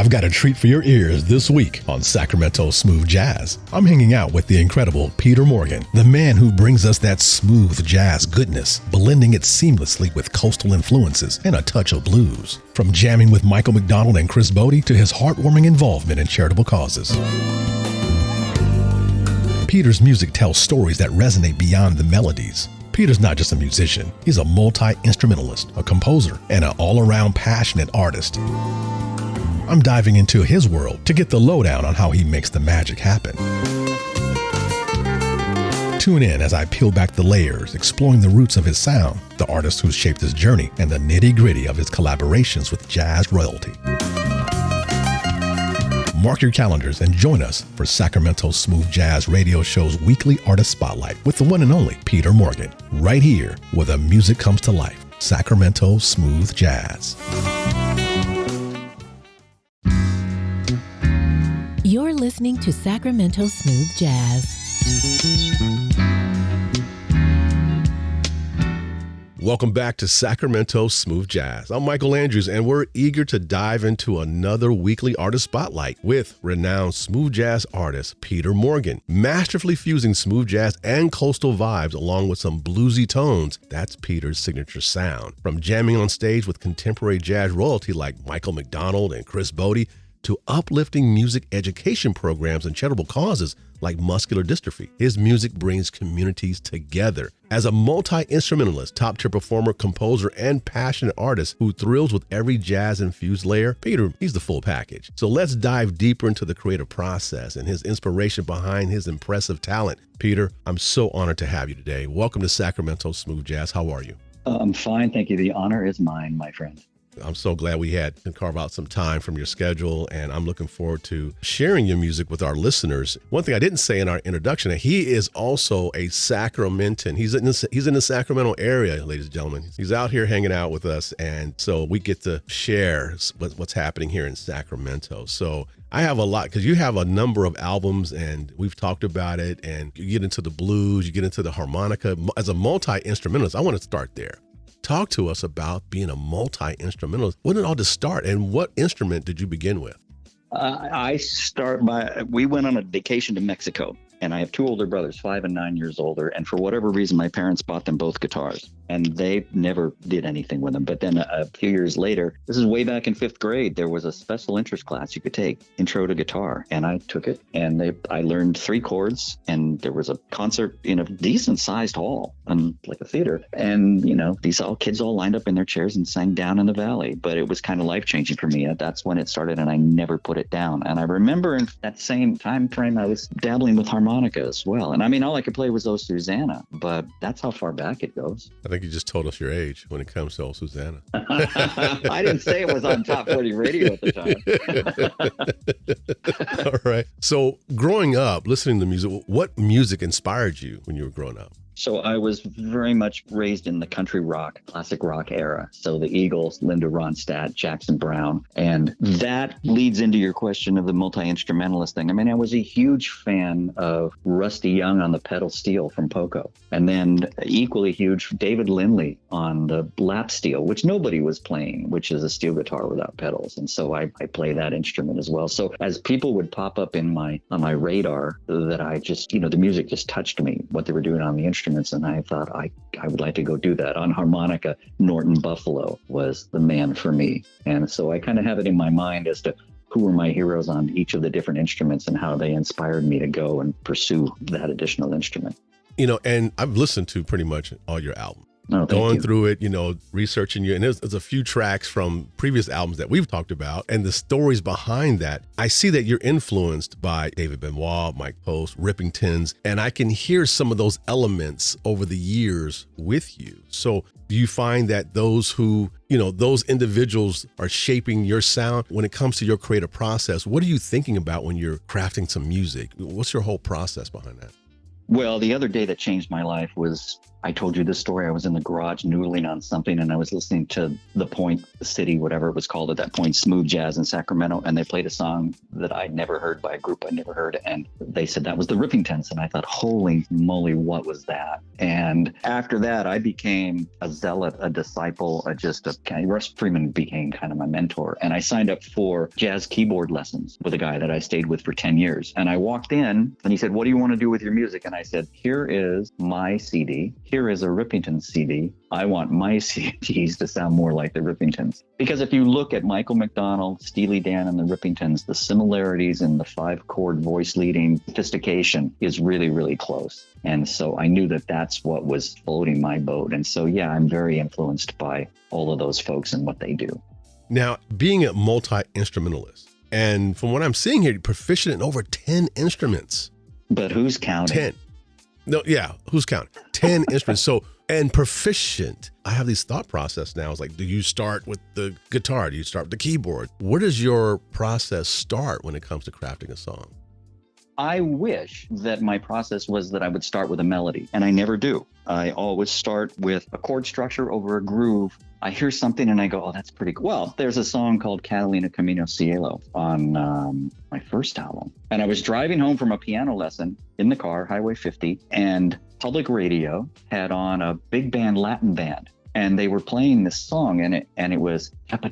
I've got a treat for your ears this week on Sacramento Smooth Jazz. I'm hanging out with the incredible Peter Morgan, the man who brings us that smooth jazz goodness, blending it seamlessly with coastal influences and a touch of blues. From jamming with Michael McDonald and Chris Bodie to his heartwarming involvement in charitable causes. Peter's music tells stories that resonate beyond the melodies. Peter's not just a musician, he's a multi-instrumentalist, a composer, and an all-around passionate artist. I'm diving into his world to get the lowdown on how he makes the magic happen. Tune in as I peel back the layers, exploring the roots of his sound, the artist who's shaped his journey, and the nitty-gritty of his collaborations with jazz royalty. Mark your calendars and join us for Sacramento Smooth Jazz Radio Show's weekly artist spotlight with the one and only Peter Morgan, right here where the music comes to life. Sacramento Smooth Jazz. You're listening to Sacramento Smooth Jazz. Welcome back to Sacramento Smooth Jazz. I'm Michael Andrews, and we're eager to dive into another weekly artist spotlight with renowned smooth jazz artist Peter Morgan, masterfully fusing smooth jazz and coastal vibes along with some bluesy tones. That's Peter's signature sound. From jamming on stage with contemporary jazz royalty like Michael McDonald and Chris Bodie, to uplifting music education programs and charitable causes like muscular dystrophy. His music brings communities together. As a multi-instrumentalist, top-tier performer, composer, and passionate artist who thrills with every jazz-infused layer, Peter, he's the full package. So let's dive deeper into the creative process and his inspiration behind his impressive talent. Peter, I'm so honored to have you today. Welcome to Sacramento Smooth Jazz. How are you? I'm fine, thank you. The honor is mine, my friend. I'm so glad we had to carve out some time from your schedule, and I'm looking forward to sharing your music with our listeners. One thing I didn't say in our introduction, he is also a Sacramentan. He's in the Sacramento area, ladies and gentlemen. He's out here hanging out with us, and so we get to share what's happening here in Sacramento. So I have a lot, because you have a number of albums, and we've talked about it, and you get into the blues, you get into the harmonica. As a multi-instrumentalist, I want to start there. Talk to us about being a multi-instrumentalist. When did all this start, and what instrument did you begin with? We went on a vacation to Mexico, and I have two older brothers, 5 and 9 years older. And for whatever reason, my parents bought them both guitars, and they never did anything with them. But then a few years later, this is way back in 5th grade, there was a special interest class you could take, Intro to Guitar. And I took it, and I learned 3 chords, and there was a concert in a decent sized hall, like a theater. And, these kids all lined up in their chairs and sang Down in the Valley. But it was kind of life changing for me. That's when it started, and I never put it down. And I remember in that same time frame, I was dabbling with harmonica as well. And I mean, all I could play was "Oh Susanna," but that's how far back it goes. I think you just told us your age when it comes to "Oh Susanna." I didn't say it was on Top 40 radio at the time. All right. So growing up, listening to music, what music inspired you when you were growing up? So I was very much raised in the country rock, classic rock era. So the Eagles, Linda Ronstadt, Jackson Browne. And that leads into your question of the multi-instrumentalist thing. I mean, I was a huge fan of Rusty Young on the pedal steel from Poco. And then equally huge, David Lindley on the lap steel, which nobody was playing, which is a steel guitar without pedals. And so I play that instrument as well. So as people would pop up on my radar, that I just, the music just touched me, what they were doing on the instrument. And I thought I would like to go do that. On harmonica, Norton Buffalo was the man for me. And so I kind of have it in my mind as to who were my heroes on each of the different instruments and how they inspired me to go and pursue that additional instrument. And I've listened to pretty much all your albums. Oh, going through it, researching you. And there's a few tracks from previous albums that we've talked about and the stories behind that. I see that you're influenced by David Benoit, Mike Post, Rippingtons, and I can hear some of those elements over the years with you. So do you find that those individuals are shaping your sound when it comes to your creative process? What are you thinking about when you're crafting some music? What's your whole process behind that? Well, the other day that changed my life was I told you this story. I was in the garage noodling on something, and I was listening to the Point City, whatever it was called at that point, Smooth Jazz in Sacramento, and they played a song that I'd never heard by a group I'd never heard, and they said that was the Rippingtons, and I thought, holy moly, what was that? And after that, I became a zealot, a disciple, Russ Freeman became kind of my mentor, and I signed up for jazz keyboard lessons with a guy that I stayed with for 10 years. And I walked in, and he said, what do you want to do with your music? And I said, here is my CD. Here is a Rippington CD. I want my CDs to sound more like the Rippingtons. Because if you look at Michael McDonald, Steely Dan, and the Rippingtons, the similarities in the 5-chord voice leading sophistication is really, really close. And so I knew that that's what was floating my boat. And so, yeah, I'm very influenced by all of those folks and what they do. Now, being a multi-instrumentalist, and from what I'm seeing here, you're proficient in over 10 instruments. But who's counting? 10. No, yeah, who's counting? 10 instruments. So, and proficient. I have these thought process now. It's like, do you start with the guitar? Do you start with the keyboard? Where does your process start when it comes to crafting a song? I wish that my process was that I would start with a melody, and I never do. I always start with a chord structure over a groove. I hear something and I go, oh, that's pretty cool. Well, there's a song called Catalina Camino Cielo on my first album. And I was driving home from a piano lesson in the car, Highway 50, and public radio had on a big band Latin band. And they were playing this song, and it was kind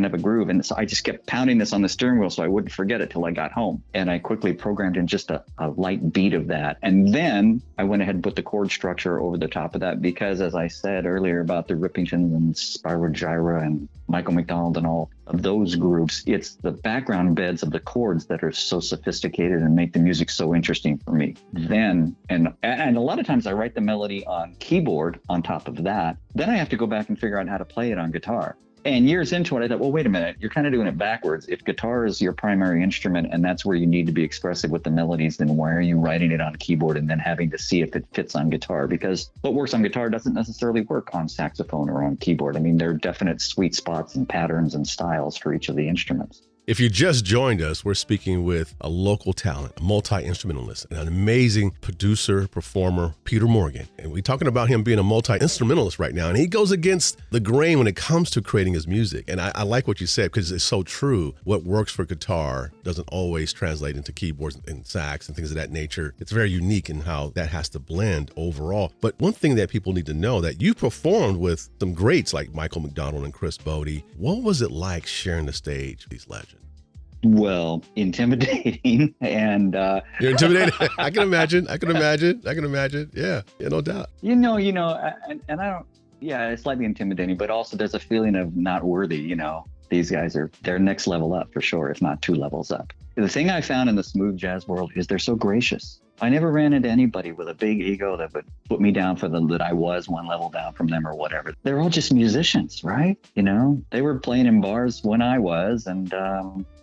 of a groove. And so I just kept pounding this on the steering wheel so I wouldn't forget it till I got home. And I quickly programmed in just a light beat of that. And then I went ahead and put the chord structure over the top of that because, as I said earlier about the Rippingtons and Spyro Gyra and Michael McDonald and all of those groups, it's the background beds of the chords that are so sophisticated and make the music so interesting for me. Then, and a lot of times I write the melody on keyboard on top of that. Then I have to go back and figure out how to play it on guitar. And years into it, I thought, well, wait a minute, you're kind of doing it backwards. If guitar is your primary instrument and that's where you need to be expressive with the melodies, then why are you writing it on keyboard and then having to see if it fits on guitar? Because what works on guitar doesn't necessarily work on saxophone or on keyboard. I mean, there are definite sweet spots and patterns and styles for each of the instruments. If you just joined us, we're speaking with a local talent, a multi-instrumentalist, and an amazing producer, performer, Peter Morgan. And we're talking about him being a multi-instrumentalist right now. And he goes against the grain when it comes to creating his music. And I like what you said because it's so true. What works for guitar doesn't always translate into keyboards and sax and things of that nature. It's very unique in how that has to blend overall. But one thing that people need to know that you performed with some greats like Michael McDonald and Chris Bodie. What was it like sharing the stage with these legends? Well, intimidating and you're intimidated. I can imagine. Yeah, no doubt. And I don't. Yeah, it's slightly intimidating, but also there's a feeling of not worthy. These guys they're next level up for sure, if not 2 levels up. The thing I found in the smooth jazz world is they're so gracious. I never ran into anybody with a big ego that would put me down for that I was 1 level down from them or whatever. They're all just musicians, right? They were playing in bars when I was, and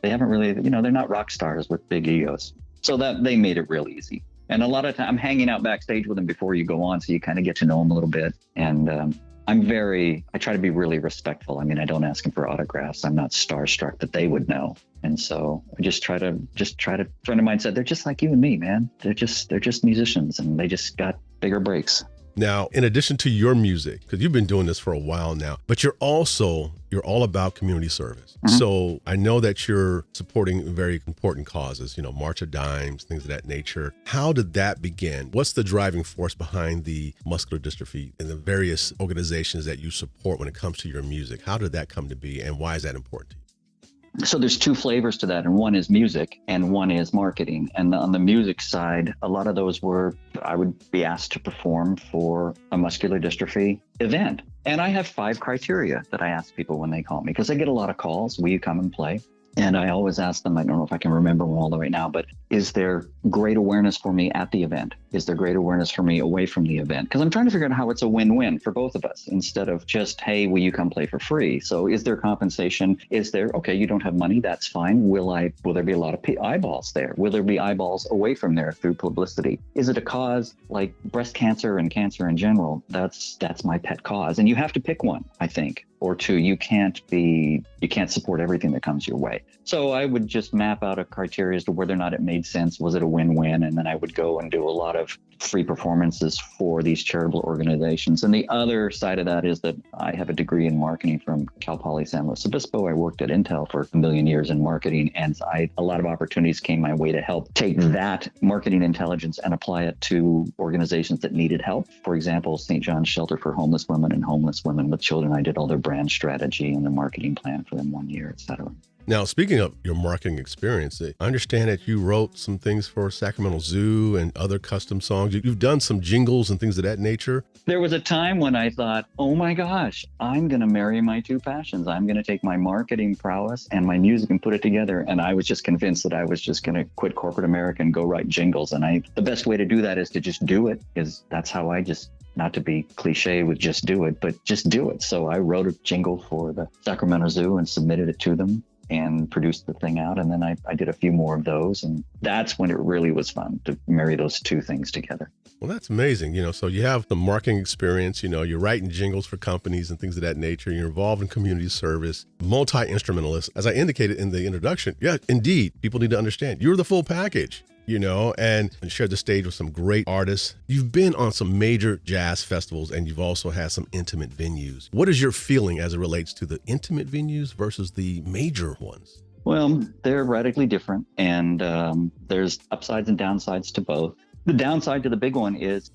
they haven't really, they're not rock stars with big egos. So that they made it real easy. And a lot of time I'm hanging out backstage with them before you go on, so you kind of get to know them a little bit. And I try to be really respectful. I mean, I don't ask them for autographs. I'm not starstruck that they would know. And so I just try to friend of mine said, they're just like you and me, man. They're just musicians and they just got bigger breaks. Now, in addition to your music, because you've been doing this for a while now, but you're all about community service. Mm-hmm. So I know that you're supporting very important causes, March of Dimes, things of that nature. How did that begin? What's the driving force behind the muscular dystrophy and the various organizations that you support when it comes to your music? How did that come to be and why is that important to you? So there's 2 flavors to that, and one is music and one is marketing. And on the music side, a lot of those I would be asked to perform for a muscular dystrophy event. And I have 5 criteria that I ask people when they call me, because I get a lot of calls. Will you come and play? And I always ask them, I don't know if I can remember them all right now, but is there great awareness for me at the event? Is there great awareness for me away from the event? Because I'm trying to figure out how it's a win-win for both of us instead of just, hey, will you come play for free? So is there compensation? Okay, you don't have money, that's fine. Will there be a lot of eyeballs there? Will there be eyeballs away from there through publicity? Is it a cause like breast cancer and cancer in general? That's my pet cause. And you have to pick one, I think. or two, you can't support everything that comes your way. So I would just map out a criteria as to whether or not it made sense. Was it a win-win? And then I would go and do a lot of free performances for these charitable organizations. And the other side of that is that I have a degree in marketing from Cal Poly San Luis Obispo. I worked at Intel for a million years in marketing, and a lot of opportunities came my way to help take that marketing intelligence and apply it to organizations that needed help. For example, St. John's Shelter for Homeless Women and Homeless Women with Children. I did all their brand strategy and the marketing plan for them 1 year, et cetera. Now, speaking of your marketing experience, I understand that you wrote some things for Sacramento Zoo and other custom songs. You've done some jingles and things of that nature. There was a time when I thought, oh my gosh, I'm going to marry my two passions. I'm going to take my marketing prowess and my music and put it together. And I was just convinced that I was just going to quit corporate America and go write jingles. And the best way to do that is to just do it, because that's how I just, not to be cliche with just do it, but just do it. So I wrote a jingle for the Sacramento Zoo and submitted it to them and produced the thing out. And then I did a few more of those. And that's when it really was fun to marry those two things together. Well, that's amazing. So you have the marketing experience, you're writing jingles for companies and things of that nature. You're involved in community service, multi-instrumentalist. As I indicated in the introduction, yeah, indeed, people need to understand you're the full package. And shared the stage with some great artists. You've been on some major jazz festivals, and you've also had some intimate venues. What is your feeling as it relates to the intimate venues versus the major ones? Well, they're radically different, and there's upsides and downsides to both. The downside to the big one is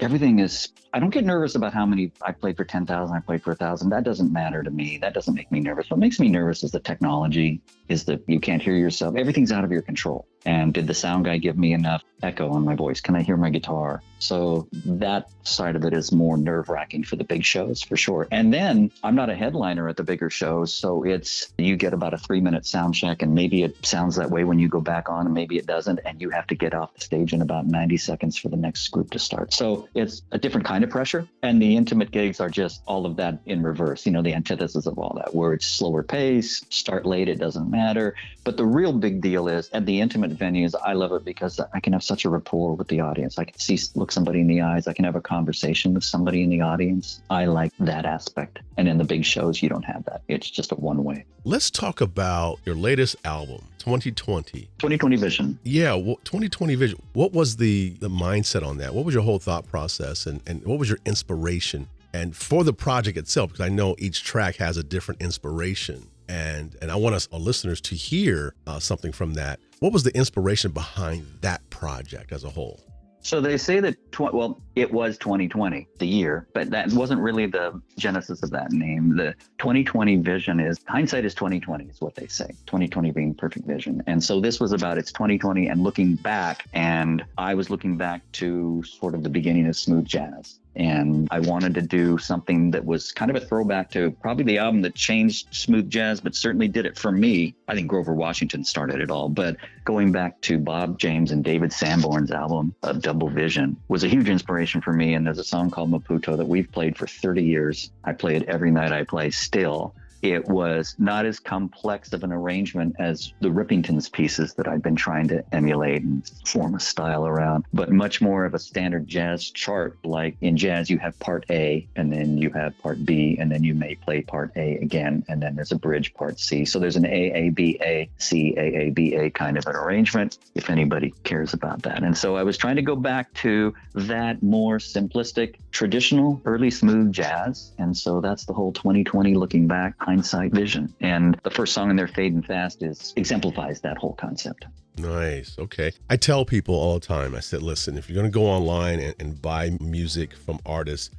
I don't get nervous about how many I played for 10,000, I played for 1,000. That doesn't matter to me. That doesn't make me nervous. What makes me nervous is the technology, is that you can't hear yourself. Everything's out of your control. And did the sound guy give me enough echo on my voice? Can I hear my guitar? So that side of it is more nerve-wracking for the big shows, for sure. And then I'm not a headliner at the bigger shows, so you get about a 3-minute sound check, and maybe it sounds that way when you go back on, and maybe it doesn't, and you have to get off the stage in about 90 seconds for the next group to start. So it's a different kind of pressure, and the intimate gigs are just all of that in reverse, the antithesis of all that, where it's slower pace, start late, it doesn't matter. But the real big deal is at the intimate venues, I love it because I can have such a rapport with the audience. I can look somebody in the eyes. I can have a conversation with somebody in the audience. I like that aspect. And in the big shows, you don't have that. It's just a one-way. Let's talk about your latest album, 2020. 2020 Vision. Yeah, 2020 Vision. What was the mindset on that? What was your whole thought process, and what was your inspiration? And for the project itself, because I know each track has a different inspiration. And I want our listeners to hear something from that. What was the inspiration behind that project as a whole? So they say that, it was 2020, the year, but that wasn't really the genesis of that name. The 2020 vision hindsight is 2020 is what they say, 2020 being perfect vision. And so this was about it's 2020 and looking back, and I was looking back to sort of the beginning of smooth jazz. And I wanted to do something that was kind of a throwback to probably the album that changed smooth jazz, but certainly did it for me. I think Grover Washington started it all, but going back to Bob James and David Sanborn's album, Double Vision, was a huge inspiration for me. And there's a song called Maputo that we've played for 30 years. I play it every night I play still. It was not as complex of an arrangement as the Rippingtons pieces that I've been trying to emulate and form a style around, but much more of a standard jazz chart. Like in jazz, you have part A, and then you have part B, and then you may play part A again, and then there's a bridge part C. So there's an A, B, A, C, A, B, A kind of an arrangement, if anybody cares about that. And so I was trying to go back to that more simplistic, traditional, early smooth jazz. And so that's the whole 2020 looking back, hindsight vision. And the first song in there, Fade and Fast, exemplifies that whole concept. Nice. Okay. I tell people all the time, I said, listen, if you're going to go online and buy music from artists,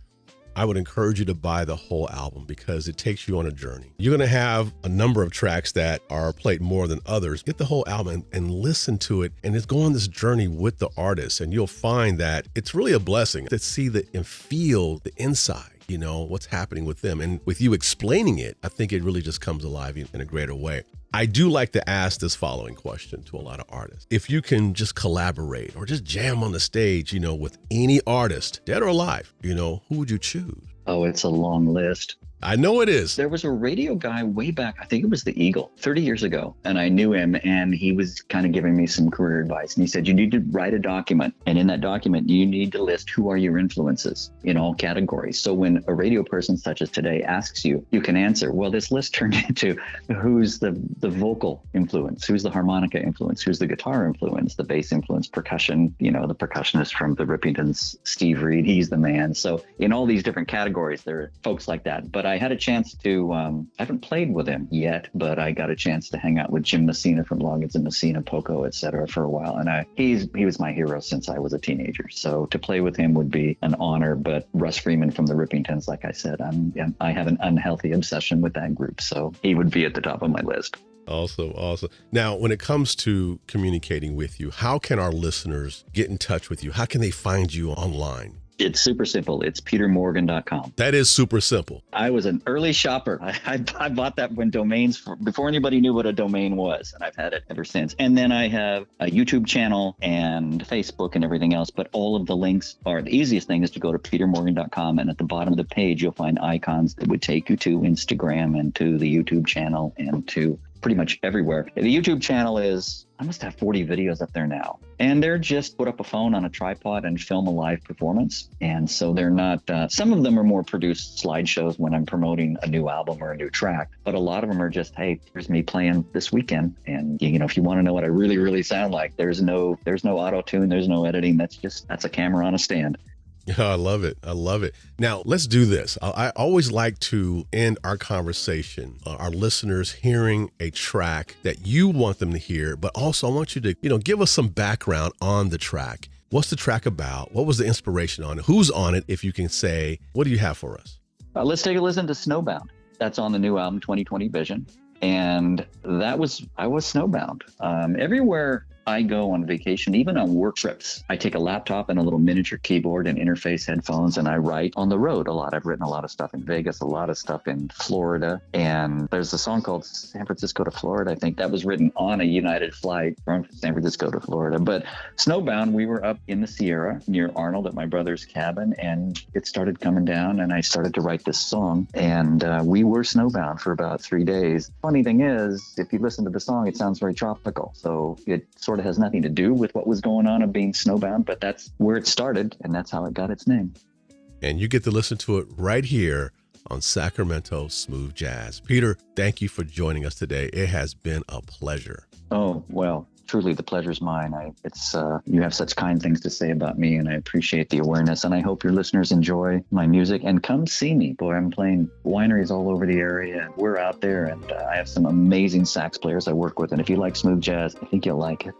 I would encourage you to buy the whole album because it takes you on a journey. You're going to have a number of tracks that are played more than others. Get the whole album and listen to it, and go on this journey with the artist, and you'll find that it's really a blessing to see and feel the inside. What's happening with them. And with you explaining it, I think it really just comes alive in a greater way. I do like to ask this following question to a lot of artists. If you can just collaborate or just jam on the stage, with any artist, dead or alive, who would you choose? Oh, it's a long list. I know it is. There was a radio guy way back, I think it was the Eagle, 30 years ago, and I knew him, and he was kind of giving me some career advice. And he said, you need to write a document, and in that document, you need to list who are your influences in all categories. So when a radio person such as today asks you, you can answer, well, this list turned into who's the vocal influence, who's the harmonica influence, who's the guitar influence, the bass influence, percussion, the percussionist from the Rippingtons, Steve Reed, he's the man. So in all these different categories, there are folks like that. But I had a chance to, I haven't played with him yet, but I got a chance to hang out with Jim Messina from Loggins and Messina, Poco, et cetera, for a while. And he was my hero since I was a teenager. So to play with him would be an honor. But Russ Freeman from the Rippingtons, like I said, I have an unhealthy obsession with that group. So he would be at the top of my list. Awesome. Now, when it comes to communicating with you, how can our listeners get in touch with you? How can they find you online? It's super simple. It's petermorgan.com. That is super simple. I was an early shopper. I bought that when before anybody knew what a domain was, and I've had it ever since. And then I have a YouTube channel and Facebook and everything else, but all of the links the easiest thing is to go to petermorgan.com, and at the bottom of the page, you'll find icons that would take you to Instagram and to the YouTube channel and to pretty much everywhere. The YouTube channel I must have 40 videos up there now. And they're just put up a phone on a tripod and film a live performance. And so they're not, some of them are more produced slideshows when I'm promoting a new album or a new track. But a lot of them are just, hey, here's me playing this weekend. And, if you want to know what I really, really sound like, there's no auto-tune, there's no editing. That's a camera on a stand. I love it. Now, let's do this. I always like to end our conversation, our listeners hearing a track that you want them to hear, but also I want you to, give us some background on the track. What's the track about? What was the inspiration on it? Who's on it? If you can say, what do you have for us? Let's take a listen to Snowbound. That's on the new album, 2020 Vision. And I was snowbound. Everywhere I go on vacation, even on work trips, I take a laptop and a little miniature keyboard and interface headphones, and I write on the road a lot. I've written a lot of stuff in Vegas, a lot of stuff in Florida. And there's a song called San Francisco to Florida. I think that was written on a United flight from San Francisco to Florida. But Snowbound, we were up in the Sierra near Arnold at my brother's cabin, and it started coming down, and I started to write this song. And we were snowbound for about 3 days. Funny thing is, if you listen to the song, it sounds very tropical. So it sort of has nothing to do with what was going on of being snowbound, but that's where it started, and that's how it got its name. And you get to listen to it right here on Sacramento Smooth Jazz. Peter, thank you for joining us today. It has been a pleasure. Oh, well, truly the pleasure's mine. You have such kind things to say about me, and I appreciate the awareness, and I hope your listeners enjoy my music and come see me. Boy, I'm playing wineries all over the area, and we're out there, and I have some amazing sax players I work with, and if you like smooth jazz, I think you'll like it.